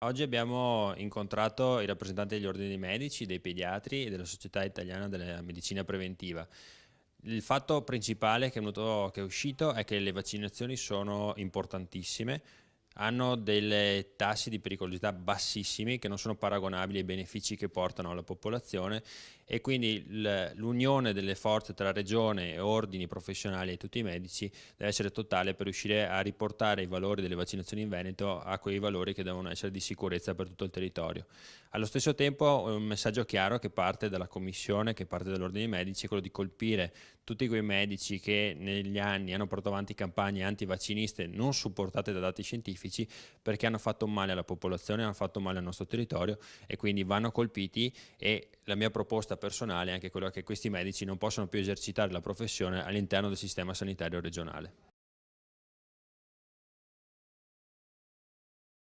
Oggi abbiamo incontrato i rappresentanti degli ordini medici, dei pediatri e della Società Italiana della Medicina Preventiva. Il fatto principale che è uscito è che le vaccinazioni sono importantissime, hanno dei tassi di pericolosità bassissimi che non sono paragonabili ai benefici che portano alla popolazione e quindi l'unione delle forze tra regione, ordini professionali e tutti i medici deve essere totale per riuscire a riportare i valori delle vaccinazioni in Veneto a quei valori che devono essere di sicurezza per tutto il territorio. Allo stesso tempo un messaggio chiaro che parte dalla Commissione, che parte dall'Ordine dei Medici, è quello di colpire tutti quei medici che negli anni hanno portato avanti campagne antivacciniste non supportate da dati scientifici perché hanno fatto male alla popolazione, hanno fatto male al nostro territorio e quindi vanno colpiti e la mia proposta personale è anche quella che questi medici non possano più esercitare la professione all'interno del sistema sanitario regionale.